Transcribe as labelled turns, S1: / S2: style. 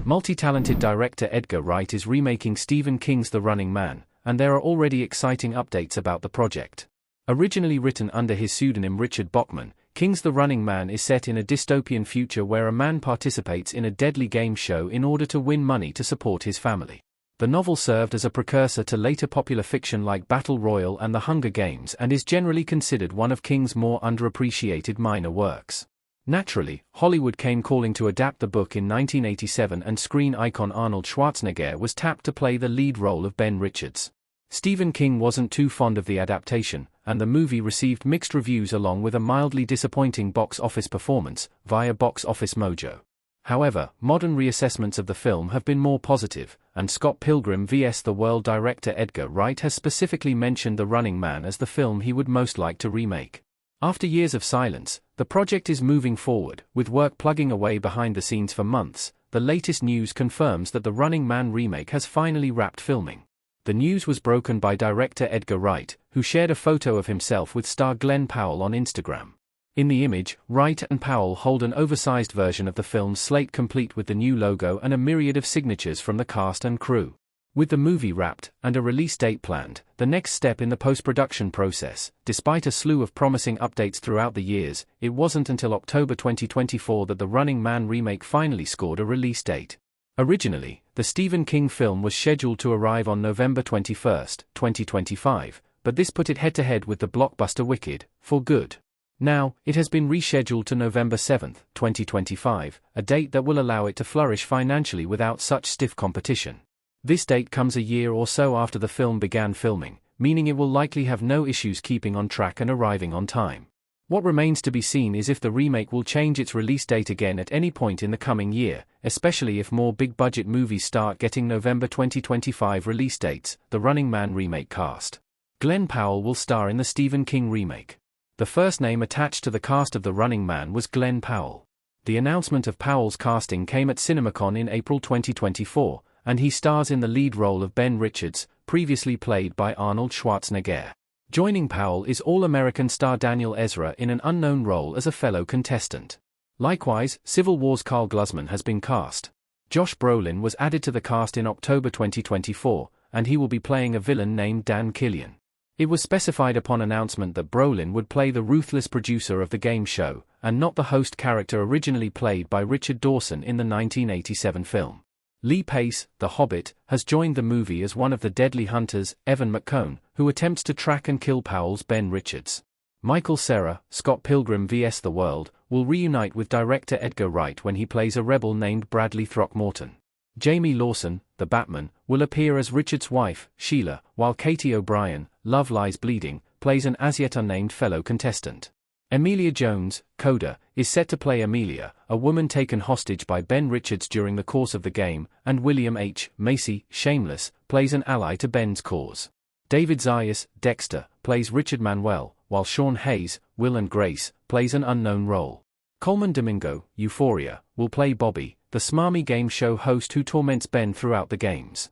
S1: Multi-talented director Edgar Wright is remaking Stephen King's The Running Man, and there are already exciting updates about the project. Originally written under his pseudonym Richard Bachman, King's The Running Man is set in a dystopian future where a man participates in a deadly game show in order to win money to support his family. The novel served as a precursor to later popular fiction like Battle Royale and The Hunger Games and is generally considered one of King's more underappreciated minor works. Naturally, Hollywood came calling to adapt the book in 1987 and screen icon Arnold Schwarzenegger was tapped to play the lead role of Ben Richards. Stephen King wasn't too fond of the adaptation, and the movie received mixed reviews along with a mildly disappointing box office performance, via Box Office Mojo. However, modern reassessments of the film have been more positive, and Scott Pilgrim vs. the World director Edgar Wright has specifically mentioned The Running Man as the film he would most like to remake. After years of silence, the project is moving forward, with work plugging away behind the scenes for months. The latest news confirms that The Running Man remake has finally wrapped filming. The news was broken by director Edgar Wright, who shared a photo of himself with star Glenn Powell on Instagram. In the image, Wright and Powell hold an oversized version of the film's slate complete with the new logo and a myriad of signatures from the cast and crew. With the movie wrapped, and a release date planned, the next step in the post-production process, despite a slew of promising updates throughout the years, it wasn't until October 2024 that The Running Man remake finally scored a release date. Originally, the Stephen King film was scheduled to arrive on November 21, 2025, but this put it head-to-head with the blockbuster Wicked, for good. Now, it has been rescheduled to November 7, 2025, a date that will allow it to flourish financially without such stiff competition. This date comes a year or so after the film began filming, meaning it will likely have no issues keeping on track and arriving on time. What remains to be seen is if the remake will change its release date again at any point in the coming year, especially if more big-budget movies start getting November 2025 release dates. The Running Man remake cast. Glenn Powell will star in the Stephen King remake. The first name attached to the cast of The Running Man was Glenn Powell. The announcement of Powell's casting came at CinemaCon in April 2024, and he stars in the lead role of Ben Richards, previously played by Arnold Schwarzenegger. Joining Powell is All-American star Daniel Ezra in an unknown role as a fellow contestant. Likewise, Civil War's Carl Glusman has been cast. Josh Brolin was added to the cast in October 2024, and he will be playing a villain named Dan Killian. It was specified upon announcement that Brolin would play the ruthless producer of the game show, and not the host character originally played by Richard Dawson in the 1987 film. Lee Pace, the Hobbit, has joined the movie as one of the deadly hunters, Evan McCone, who attempts to track and kill Powell's Ben Richards. Michael Cera, Scott Pilgrim vs. the World, will reunite with director Edgar Wright when he plays a rebel named Bradley Throckmorton. Jamie Lawson, the Batman, will appear as Richard's wife, Sheila, while Katie O'Brien, Love Lies Bleeding, plays an as-yet-unnamed fellow contestant. Emilia Jones, Coda, is set to play Amelia, a woman taken hostage by Ben Richards during the course of the game, and William H. Macy, Shameless, plays an ally to Ben's cause. David Zayas, Dexter, plays Richard Manuel, while Sean Hayes, Will and Grace, plays an unknown role. Coleman Domingo, Euphoria, will play Bobby, the smarmy game show host who torments Ben throughout the games.